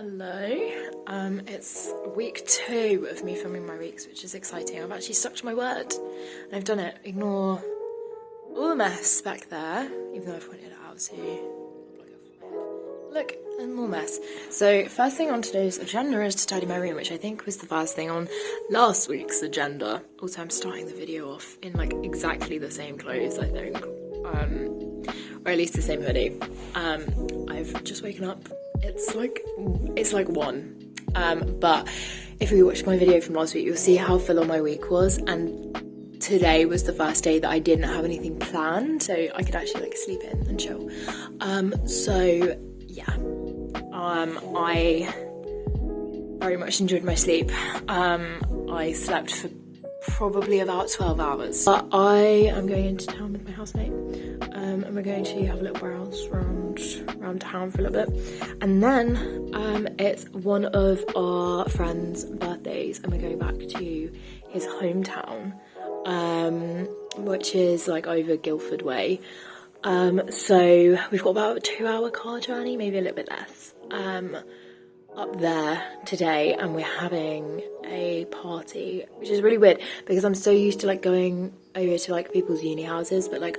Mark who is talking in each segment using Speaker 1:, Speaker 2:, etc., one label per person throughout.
Speaker 1: Hello, it's week 2 of me filming my weeks, which is exciting. I've actually stuck to my word and I've done it. Ignore all the mess back there, even though I've pointed it out to look, and more mess. So first thing on today's agenda is to tidy my room, which I think was the first thing on last week's agenda. Also, I'm starting the video off in like exactly the same clothes, I think, or at least the same hoodie. I've just woken up. It's like 1. But if you watched my video from last week, you'll see how full on my week was, and today was the first day that I didn't have anything planned, so I could actually like sleep in and chill. So yeah, I very much enjoyed my sleep. I slept for probably about 12 hours. But I am going into town with my housemate, and we're going to have a little browse around town for a little bit, and then it's one of our friends' birthdays and we're going back to his hometown, which is like over Guildford way. So we've got about a 2-hour car journey, maybe a little bit less, up there today, and we're having a party, which is really weird because I'm so used to like going over to like people's uni houses, but like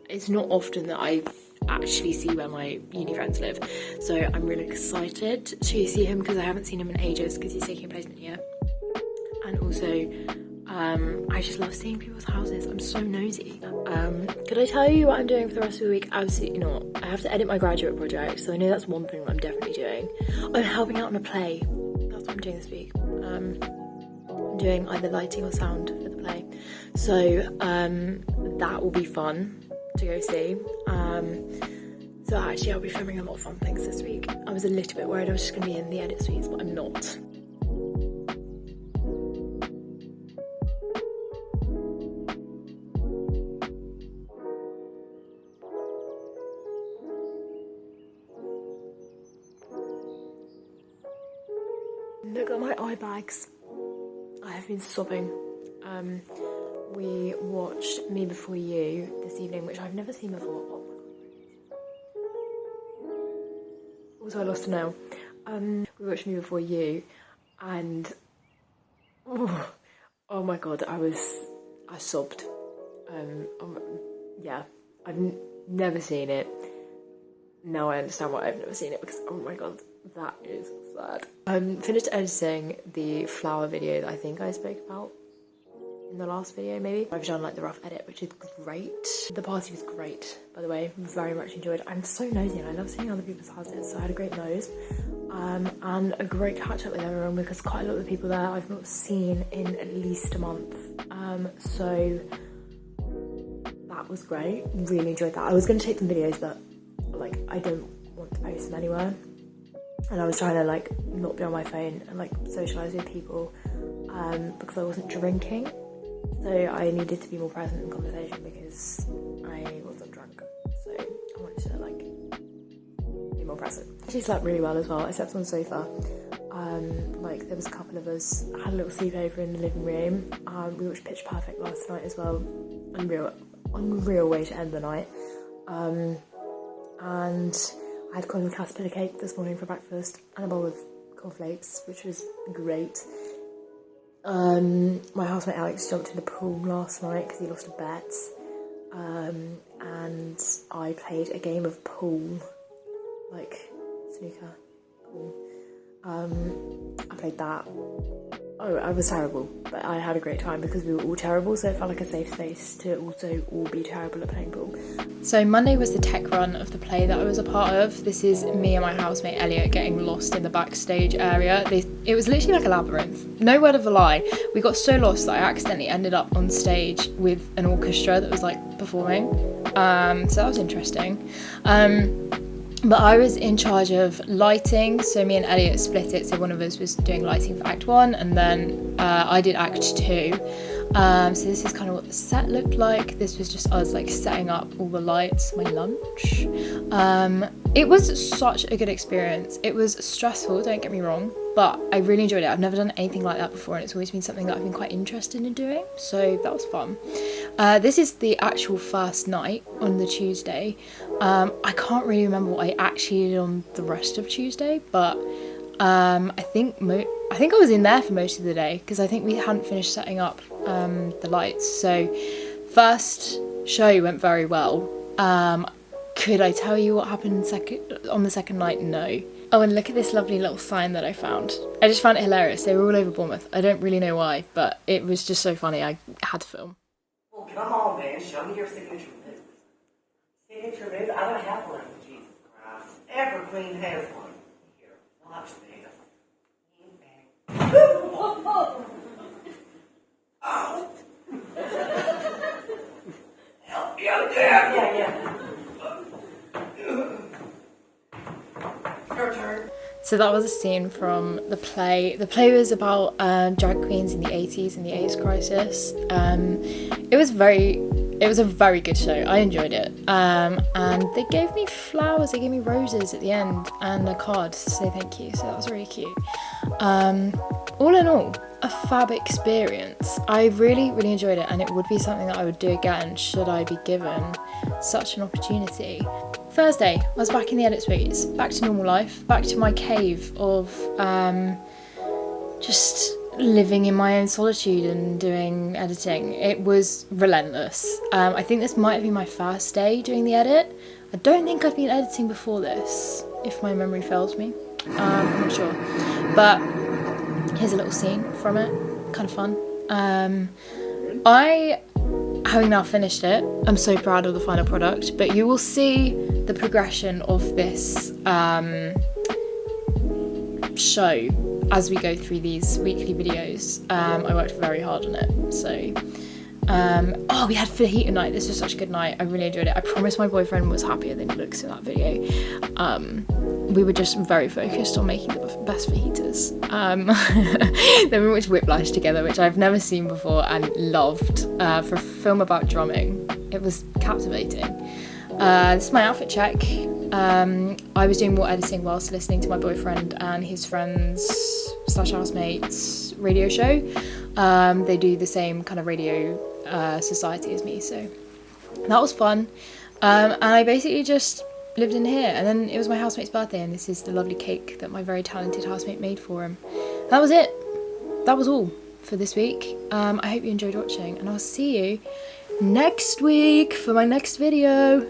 Speaker 1: it's not often that I actually see where my uni friends live, so I'm really excited to see him because I haven't seen him in ages because he's taking a placement here. And also I just love seeing people's houses. I'm so nosy. Could I tell you what I'm doing for the rest of the week? Absolutely not. I have to edit my graduate project, so I know that's one thing that I'm definitely doing. I'm helping out on a play. That's what I'm doing this week. I'm doing either lighting or sound for the play, so that will be fun to go see. So actually I'll be filming a lot of fun things this week. I was a little bit worried I was just going to be in the edit suites, but I'm not. Look at my eye bags. I have been sobbing. We watched Me Before You this evening, which I've never seen before. Oh my god. Also, I lost a nail. We watched Me Before You, and oh my god, I sobbed. Yeah, I've never seen it. Now I understand why I've never seen it, because oh my god, that is sad. Finished editing the flower video that I think I spoke about in the last video, maybe. I've done like the rough edit, which is great. The party was great, by the way. Very much enjoyed it. I'm so nosy and I love seeing other people's houses, so I had a great nose. And a great catch up with everyone, because quite a lot of the people there I've not seen in at least a month. So that was great. Really enjoyed that. I was going to take some videos, but like I don't want to post them anywhere. And I was trying to like not be on my phone and like socialise with people, because I wasn't drinking. So I needed to be more present in conversation because I wasn't drunk. So I wanted to like be more present. She slept really well as well. I slept on the sofa. Like there was a couple of us. I had a little sleepover in the living room. We watched Pitch Perfect last night as well. Unreal way to end the night. And I had corn and caterpillar cake this morning for breakfast and a bowl of cornflakes, which was great. My housemate Alex jumped in the pool last night because he lost a bet, and I played a game of pool, like snooker pool. I played that. Oh, I was terrible, but I had a great time because we were all terrible, so it felt like a safe space to also all be terrible at playing pool. So Monday was the tech run of the play that I was a part of. This is me and my housemate Elliot getting lost in the backstage area. It was literally like a labyrinth. No word of a lie. We got so lost that I accidentally ended up on stage with an orchestra that was like performing. So that was interesting. But I was in charge of lighting, so me and Elliot split it, so one of us was doing lighting for Act 1 and then I did Act 2. So this is kind of what the set looked like. This was just us like setting up all the lights, my lunch. It was such a good experience. It was stressful, don't get me wrong, but I really enjoyed it. I've never done anything like that before, and it's always been something that I've been quite interested in doing, so that was fun. This is the actual first night on the Tuesday. I can't really remember what I actually did on the rest of Tuesday, but I think I was in there for most of the day because I think we hadn't finished setting up the lights. So first show went very well. Could I tell you what happened on the second night? No. Oh, and look at this lovely little sign that I found. I just found it hilarious. They were all over Bournemouth. I don't really know why, but it was just so funny. I had to film.
Speaker 2: Well, come on, man. Show me your signature move. Signature move? I don't have one. Jesus Christ. Evergreen has one. Here, watch this. Oh. Help me out again. Yeah. Your turn.
Speaker 1: So that was a scene from the play. The play was about drag queens in the 80s and the AIDS crisis. It was a very good show. I enjoyed it. And they gave me flowers, they gave me roses at the end and a card to say thank you. So that was really cute. All in all, a fab experience. I really, really enjoyed it, and it would be something that I would do again should I be given such an opportunity. Thursday, I was back in the edit suites, back to normal life, back to my cave of just living in my own solitude and doing editing. It was relentless. I think this might have been my first day doing the edit. I don't think I've been editing before this, if my memory fails me. I'm not sure. But here's a little scene from it, kind of fun. Having now finished it, I'm so proud of the final product, but you will see the progression of this show as we go through these weekly videos. I worked very hard on it, so we had fajita night. This was such a good night. I really enjoyed it. I promise my boyfriend was happier than he looks in that video. We were just very focused on making the best fajitas. Then we watched Whiplash together, which I've never seen before and loved. For a film about drumming, it was captivating. This is my outfit check. I was doing more editing whilst listening to my boyfriend and his friends / housemates radio show. They do the same kind of radio society as me, so that was fun. And I basically just lived in here, and then it was my housemate's birthday, and this is the lovely cake that my very talented housemate made for him. That was it. That was all for this week. I hope you enjoyed watching, and I'll see you next week for my next video.